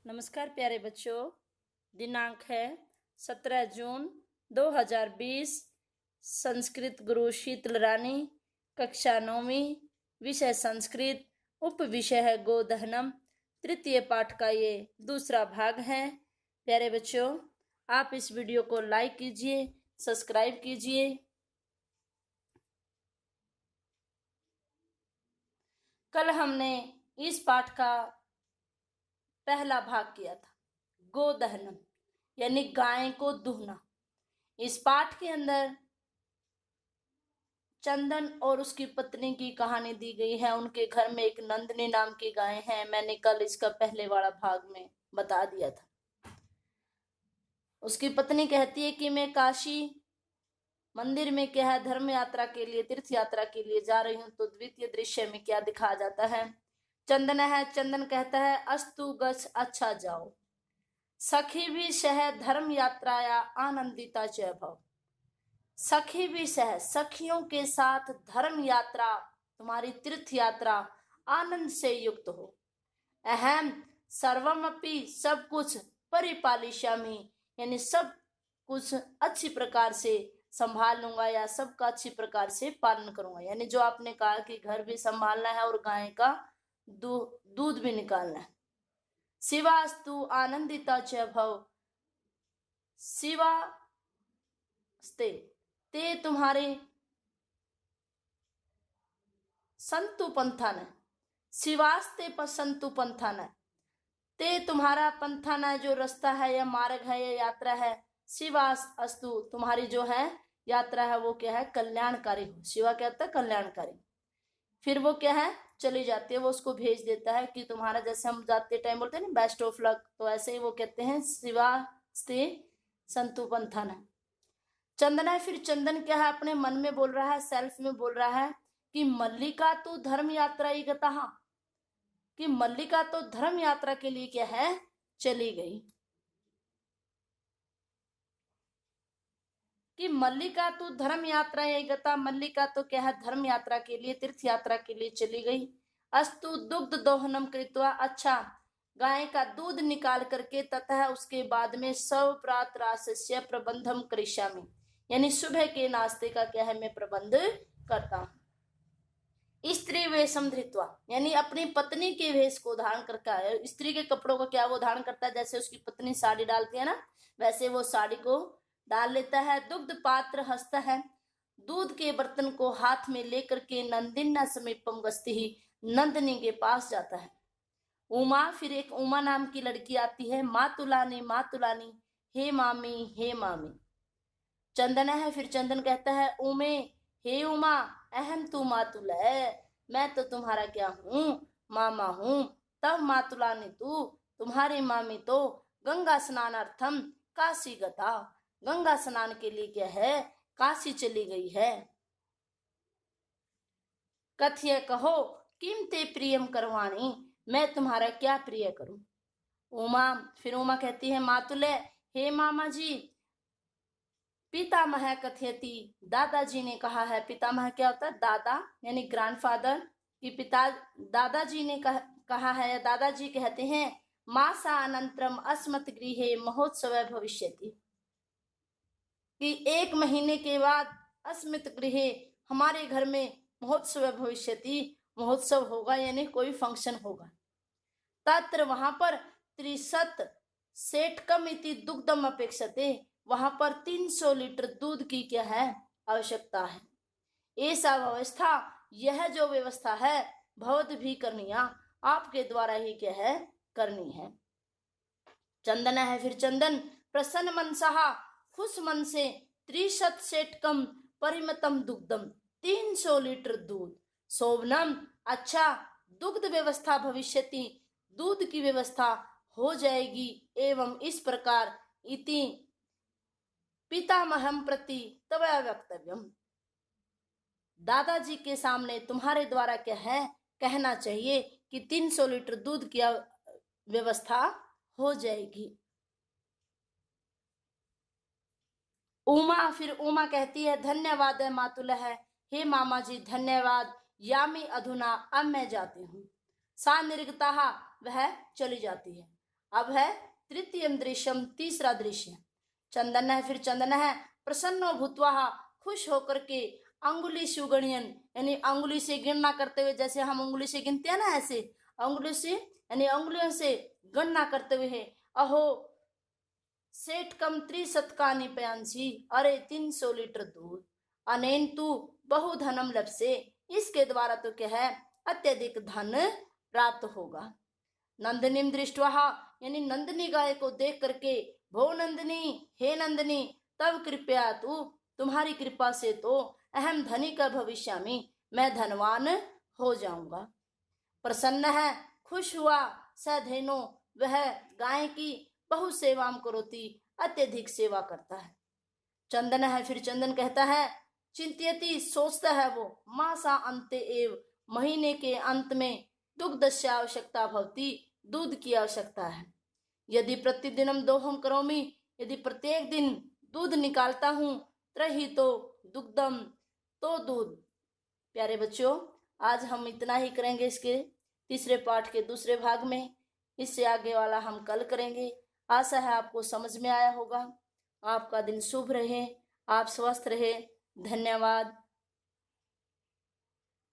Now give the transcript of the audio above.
नमस्कार प्यारे बच्चों। दिनांक है 17 जून 2020। संस्कृत गुरु शीतल रानी, कक्षा 9वीं, विषय संस्कृत, उप विषय है गोदहनम। तृतीय पाठ का ये दूसरा भाग है। प्यारे बच्चों, आप इस वीडियो को लाइक कीजिए, सब्सक्राइब कीजिए। कल हमने इस पाठ का पहला भाग किया था, गोदहनम यानी गाय को दुहना। इस पाठ के अंदर चंदन और उसकी पत्नी की कहानी दी गई है। उनके घर में एक नंदिनी नाम की गाय है। मैंने कल इसका पहले वाला भाग में बता दिया था। उसकी पत्नी कहती है कि मैं काशी मंदिर में क्या है, धर्म यात्रा के लिए, तीर्थ यात्रा के लिए जा रही हूं। तो द्वितीय दृश्य में क्या दिखाया जाता है, चंदन कहता है अस्तु गच्छ, अच्छा जाओ। सखी भी सह धर्म यात्राया आनंदिता च भव। सखी भी सह, सखियों के साथ धर्म यात्रा, तुम्हारी तीर्थ यात्रा आनंद से युक्त हो। अहम सर्वमपि, सब कुछ, परिपालिष्यामि यानी सब कुछ अच्छी प्रकार से संभाल लूंगा या सबका अच्छी प्रकार से पालन करूंगा। यानी जो आपने कहा कि घर भी संभालना है और गाय का दूध भी निकालना है। शिवास्तु आनंदिता च भव। शिवा ते तुम्हारे संतु पंथान, शिवास्ते पर संतु पंथान, ते तुम्हारा पंथाना जो रास्ता है या मार्ग है या यात्रा है। शिवास अस्तु, तुम्हारी जो है यात्रा है वो क्या है, कल्याणकारी हो। शिवा क्या होता है, कल्याणकारी। फिर वो क्या है, चली जाती है। वो उसको भेज देता है कि तुम्हारा, जैसे हम जाते टाइम बोलते हैं ना बेस्ट ऑफ लक, तो ऐसे ही वो कहते हैं शिवास्ते संतु पंथान है। चंदन है, फिर चंदन क्या है, अपने मन में बोल रहा है, सेल्फ में बोल रहा है कि मल्लिका तो धर्म यात्रा ही गता, कि मल्लिका तो धर्म यात्रा के लिए क्या है, चली गई। कि मल्लिका तो धर्म यात्रा ही गता, मल्लिका तो क्या है, धर्म यात्रा के लिए, तीर्थ यात्रा के लिए चली गई। अस्तु दुग्ध दोहनम कृत्वा, अच्छा गाय का दूध निकाल करके, तथा उसके बाद में सब प्रातरास्य प्रबंधम करिष्यामि, यानी सुबह के नाश्ते का क्या है, मैं प्रबंध करता हूं। स्त्री वेशम धृत्वा, यानी अपनी पत्नी के वेश को धारण करता है। स्त्री के कपड़ों को क्या वो धारण करता है, जैसे उसकी पत्नी साड़ी डालती है ना, वैसे वो साड़ी को डाल लेता है। दुग्ध पात्र हस्त है, दूध के बर्तन को हाथ में लेकर के नंदिना समीपम गस्ती ही, नंदिनी के पास जाता है। उमा, फिर एक उमा नाम की लड़की आती है। मातुलानी मातुलानी, हे मामी हे मामी। चंदन है, फिर चंदन कहता है उमे, हे उमा, अहम तू मातुल है, मैं तो तुम्हारा क्या हूं, मामा हूं। तब मातुलानी तू, तुम्हारी मामी तो गंगा स्नानार्थम काशी गता, गंगा स्नान के लिए क्या है, काशी चली गई है। कथ्य कहो किम ते प्रियम करवाणी, मैं तुम्हारा क्या प्रिय करूं। उमा, फिर उमा कहती है मातुले, हे मामा जी। पितामह कथयति, दादाजी ने कहा है। पितामह क्या होता है, दादा यानी ग्रैंडफादर की पिता, दादाजी ने कहा है या दादाजी कहते हैं, मासा अनंतरम अस्मत् गृहे महोत्सव भविष्यति, कि 1 महीने के बाद अस्मित गृहे, हमारे घर में महोत्सव भविष्यति, महोत्सव होगा यानी कोई फंक्शन होगा। तत्र वहां पर 30 सेठकम इति दुग्धम अपेक्षते, वहां पर 300 लीटर दूध की क्या है, आवश्यकता है। ऐसा व्यवस्था, यह जो व्यवस्था है, भवत भी करनिया, आपके द्वारा ही क्या है, करनी है। चंदन है, फिर चंदन प्रसन्न मनसा, खुश मन से, 30 सेठकम परिमतम दुग्धम, 300 लीटर दूध, शोभनम, अच्छा दुग्ध व्यवस्था भविष्यति, दूध की व्यवस्था हो जाएगी। एवं इस प्रकार, इति पितामहम प्रति तव वक्तव्यम, दादाजी के सामने तुम्हारे द्वारा क्या है, कहना चाहिए कि 300 लीटर दूध की व्यवस्था हो जाएगी। उमा, फिर उमा कहती है धन्यवाद है मातुल है, हे मामा जी धन्यवाद। यामी अधुना, अब मैं जाती हूँ। सा निर्गता, वह चली जाती है। अब है तृतीयम दृश्यम, तीसरा दृश्य। चंदन है, फिर चंदन है प्रसन्नो भूत्वा, खुश होकर के अंगुली सुगणियन, यानी अंगुली से गिनना करते हुए, जैसे हम अंगुली से गिनते हैं ना, ऐसे अंगुली से यानी अंगुलियों से गणना करते हुए है। अहो सेठ कम 30 पयांसी, अरे 300 लीटर दूध। अनेन तू बहुधनम लपसे, इसके द्वारा तो क्या है अत्यधिक धन प्राप्त होगा। नंदिनी दृष्टवा, यानी नंदिनी गाय को देख करके, भो नंदिनी, हे नंदिनी, तब कृपया तू, तुम्हारी कृपा से तो अहम धनी का भविष्यामि, मैं धनवान हो जाऊंगा। प्रसन्न है, खुश हुआ, सधेनो, वह गाय की बहु सेवाम करोती, अत्यधिक सेवा करता है। चंदन है, फिर चंदन कहता है चिंत्यति, सोचता है वो, मासा अंते एव, महीने के अंत में दुग्धस्य आवश्यकता भवती, दूध की आवश्यकता है। यदि प्रतिदिनम दोहम करोमि, यदि प्रत्येक दिन दूध निकालता हूं, त्रही तो दुग्धम, तो दूध। प्यारे बच्चों, आज हम इतना ही करेंगे इसके तीसरे पाठ के दूसरे भाग में। इससे आगे वाला हम कल करेंगे। आशा है आपको समझ में आया होगा। आपका दिन शुभ रहे, आप स्वस्थ रहे। धन्यवाद।